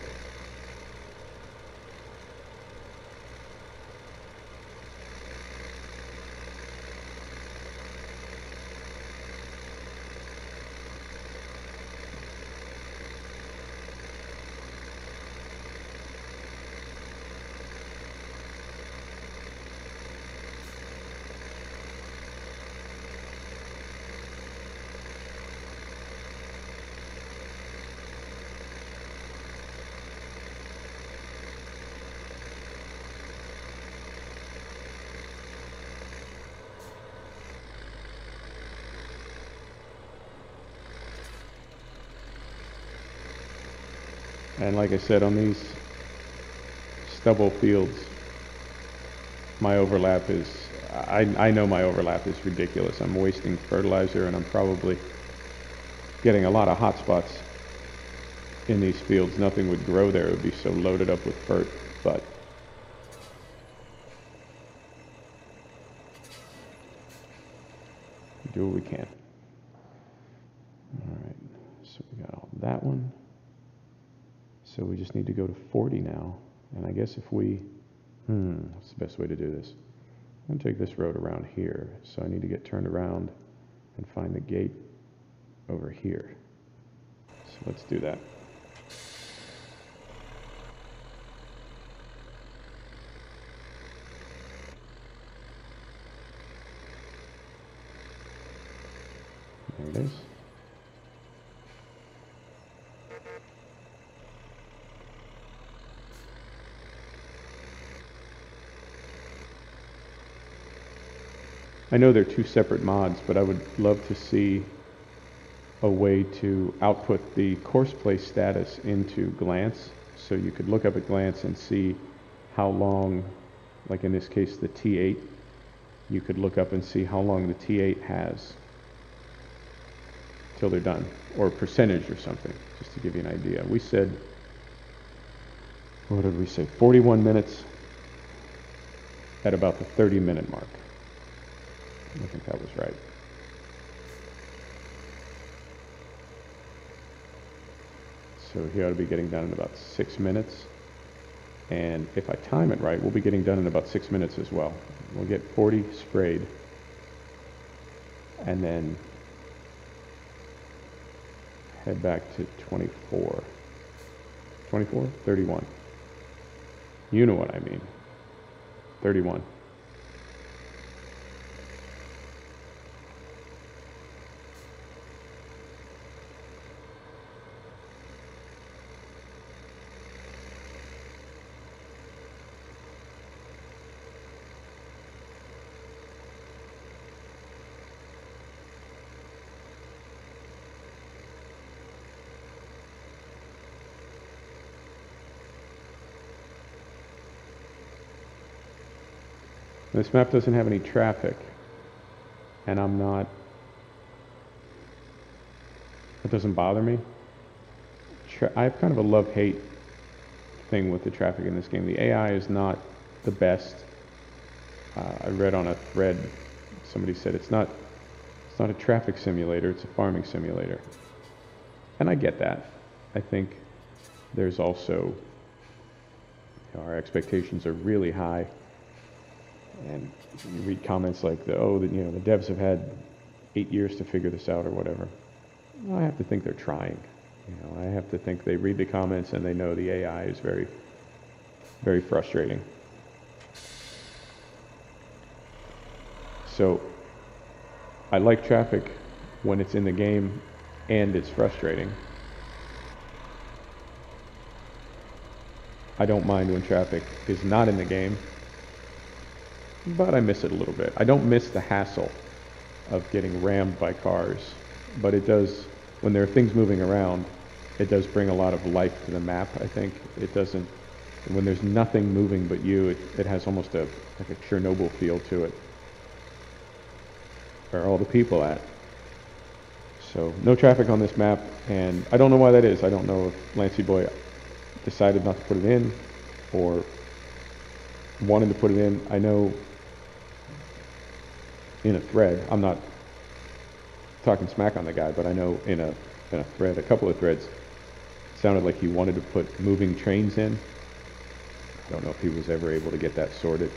And like I said, on these stubble fields, my overlap is, I know my overlap is ridiculous. I'm wasting fertilizer, and I'm probably getting a lot of hot spots in these fields. Nothing would grow there. It would be so loaded up with fert, but we do what we can. All right, so we got all that one. So we just need to go to 40 now. And I guess if we, what's the best way to do this? I'm going to take this road around here. So I need to get turned around and find the gate over here. So let's do that. it is. I know they're two separate mods, but I would love to see a way to output the course play status into glance, so you could look up at glance and see how long, like in this case the T8, you could look up and see how long the T8 has till they're done, or a percentage or something, just to give you an idea. We said, what did we say, 41 minutes at about the 30-minute mark. I think that was right. So he ought to be getting done in about 6 minutes. And if I time it right, we'll be getting done in about 6 minutes as well. We'll get 40 sprayed. And then head back to 24. 24? 31. You know what I mean. 31. This map doesn't have any traffic, and I'm not, it doesn't bother me. I have kind of a love-hate thing with the traffic in this game. The AI is not the best. I read on a thread, somebody said it's not a traffic simulator, it's a farming simulator. And I get that. I think there's also, our expectations are really high. And you read comments like, the devs have had 8 years to figure this out or whatever. Well, I have to think they're trying. I have to think they read the comments and they know the AI is very, very frustrating. So I like traffic when it's in the game and it's frustrating. I don't mind when traffic is not in the game, but I miss it a little bit. I don't miss the hassle of getting rammed by cars, but it does, when there are things moving around, it does bring a lot of life to the map, I think. It doesn't, when there's nothing moving but you, it has almost like a Chernobyl feel to it. Where are all the people at? So no traffic on this map, and I don't know why that is. I don't know if Lancyboi decided not to put it in, or wanted to put it in. I know in a thread, I'm not talking smack on the guy, but I know in a thread, a couple of threads, it sounded like he wanted to put moving trains in. I don't know if he was ever able to get that sorted.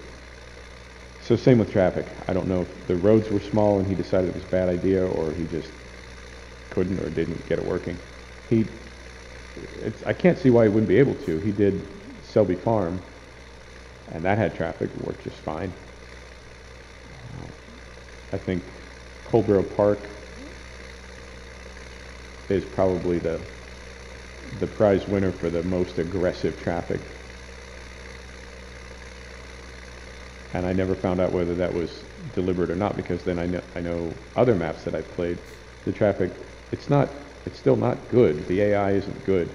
So same with traffic. I don't know if the roads were small and he decided it was a bad idea, or he just couldn't or didn't get it working. I can't see why he wouldn't be able to. He did Selby Farm, and that had traffic. It worked just fine. I think Coldborough Park is probably the prize winner for the most aggressive traffic. And I never found out whether that was deliberate or not, because then I know other maps that I've played, the traffic, it's still not good. The AI isn't good,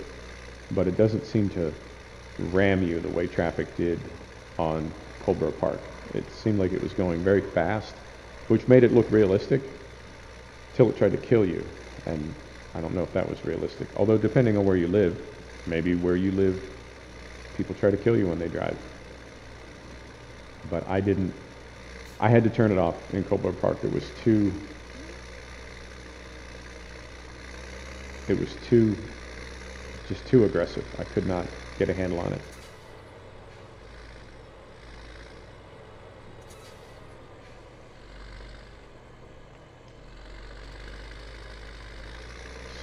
but it doesn't seem to ram you the way traffic did on Coldborough Park. It seemed like it was going very fast, which made it look realistic, till it tried to kill you. And I don't know if that was realistic. Although depending on where you live, maybe where you live, people try to kill you when they drive. But I didn't. I had to turn it off in Coldborough Park. It was too aggressive. I could not get a handle on it.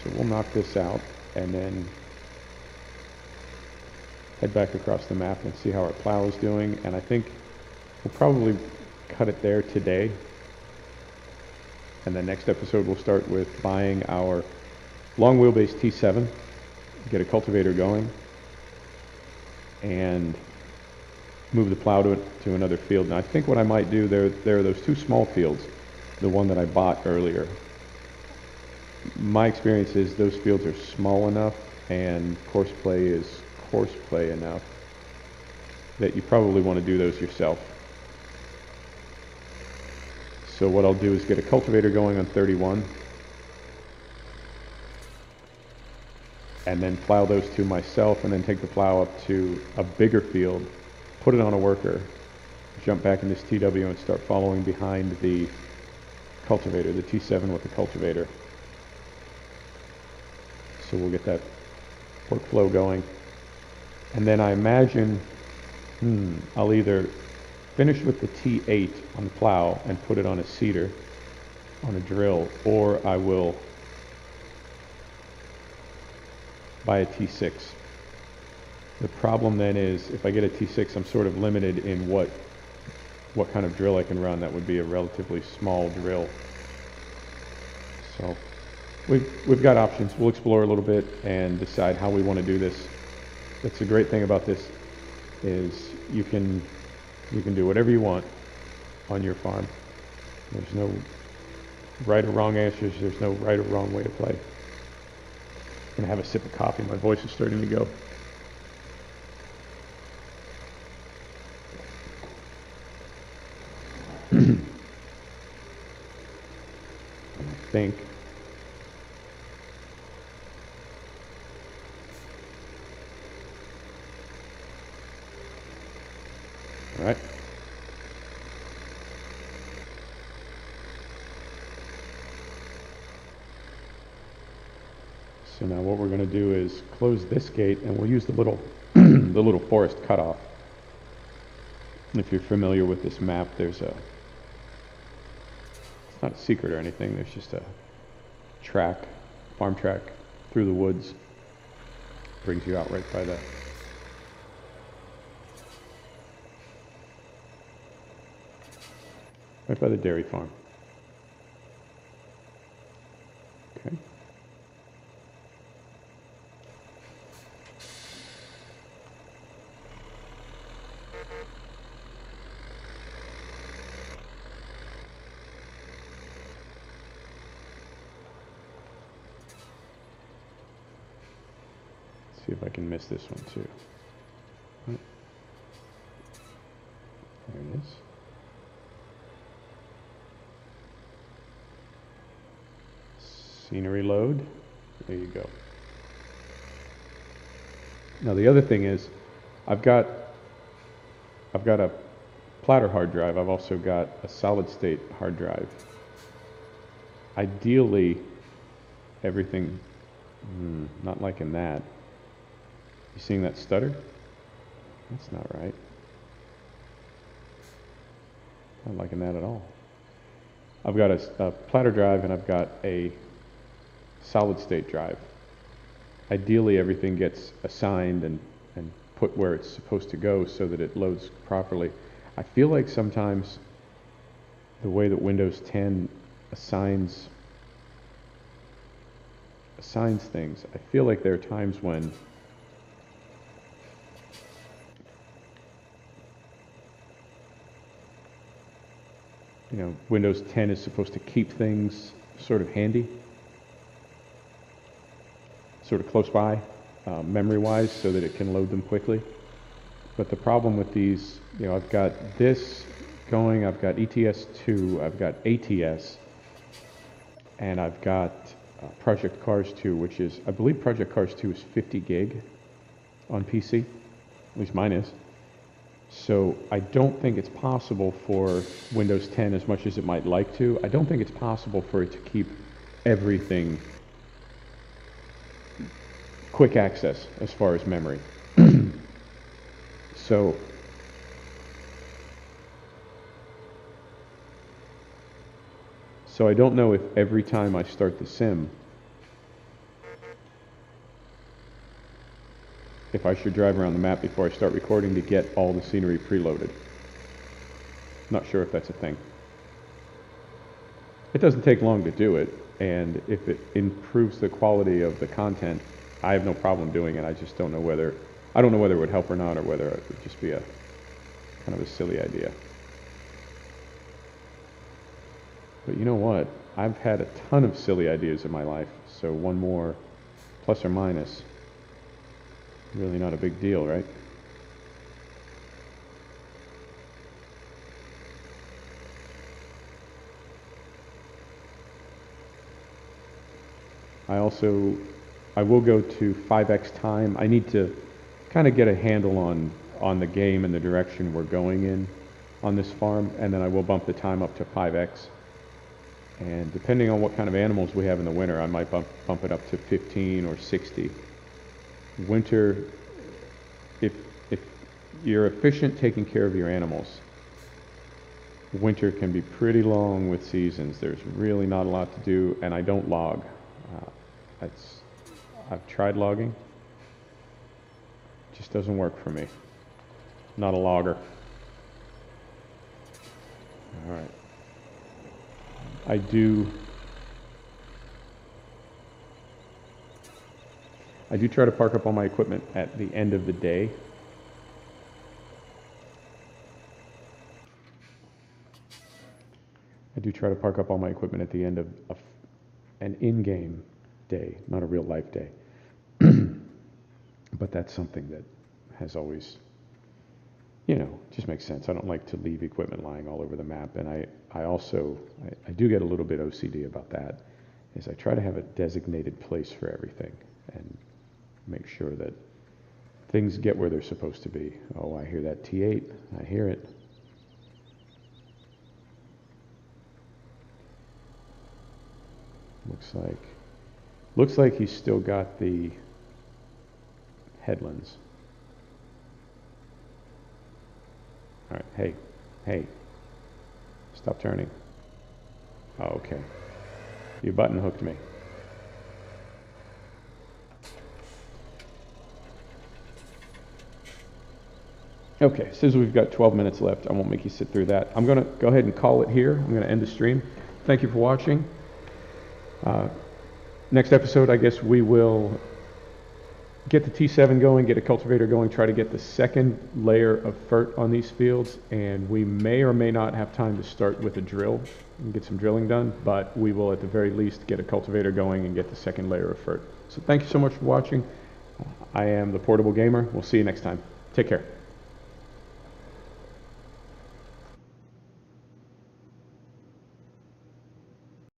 So we'll knock this out and then head back across the map and see how our plow is doing. And I think we'll probably cut it there today. And then next episode we'll start with buying our long wheelbase T7, get a cultivator going, and move the plow to another field. And I think what I might do, there are those two small fields, the one that I bought earlier. My experience is those fields are small enough and courseplay is courseplay enough that you probably want to do those yourself. So what I'll do is get a cultivator going on 31 and then plow those two myself, and then take the plow up to a bigger field, put it on a worker, jump back in this TW and start following behind the cultivator, the T7 with the cultivator. So we'll get that workflow going. And then I imagine I'll either finish with the T8 on the plow and put it on a seeder, on a drill, or I will buy a T6. The problem then is if I get a T6, I'm sort of limited in what kind of drill I can run. That would be a relatively small drill. So we've got options. We'll explore a little bit and decide how we want to do this. That's the great thing about this, is you can do whatever you want on your farm. There's no right or wrong answers. There's no right or wrong way to play. I'm gonna have a sip of coffee. My voice is starting to go. I think all right. So now what we're going to do is close this gate, and we'll use the little the little forest cutoff. If you're familiar with this map, there's it's not a secret or anything, there's just a track, farm track through the woods. Brings you out right by the dairy farm. Okay. See if I can miss this one too. There it is. Scenery load. There you go. Now the other thing is, I've got a platter hard drive. I've also got a solid state hard drive. Ideally, everything, not liking that. You seeing that stutter? That's not right. Not liking that at all. I've got a platter drive and I've got a solid state drive. Ideally, everything gets assigned and put where it's supposed to go so that it loads properly. I feel like sometimes the way that Windows 10 assigns things, I feel like there are times when Windows 10 is supposed to keep things sort of handy, sort of close by, memory-wise, so that it can load them quickly. But the problem with these, I've got this going, I've got ETS2, I've got ATS, and I've got Project Cars 2, which is, I believe Project Cars 2 is 50 gig on PC, at least mine is. So I don't think it's possible for Windows 10, as much as it might like to, I don't think it's possible for it to keep everything quick access as far as memory. So I don't know if every time I start the sim, if I should drive around the map before I start recording to get all the scenery preloaded. Not sure if that's a thing. it doesn't take long to do it, and if it improves the quality of the content, I have no problem doing it. I just don't know whether it would help or not, or whether it would just be a kind of a silly idea. But you know what? I've had a ton of silly ideas in my life, so one more, plus or minus, really not a big deal, right? I will go to 5x time. I need to kind of get a handle on the game and the direction we're going in on this farm, and then I will bump the time up to 5x. And depending on what kind of animals we have in the winter, I might bump it up to 15 or 60. Winter, if you're efficient taking care of your animals, winter can be pretty long with seasons. There's really not a lot to do, and I don't log. I've tried logging. It just doesn't work for me. Not a logger. All right. I do try to park up all my equipment at the end of the day. I do try to park up all my equipment at the end of an in-game day, not a real life day. But that's something that has always, just makes sense. I don't like to leave equipment lying all over the map, and I do get a little bit OCD about that, is I try to have a designated place for everything and make sure that things get where they're supposed to be. Oh, I hear that T8. I hear it. Looks like he's still got the headlands. All right, hey, stop turning. Oh, okay. You button hooked me. Okay, says we've got 12 minutes left. I won't make you sit through that. I'm going to go ahead and call it here. I'm going to end the stream. Thank you for watching. Next episode, I guess we will get the T7 going, get a cultivator going, try to get the second layer of FERT on these fields, and we may or may not have time to start with a drill and get some drilling done, but we will at the very least get a cultivator going and get the second layer of FERT. So thank you so much for watching. I am the Portable Gamer. We'll see you next time. Take care.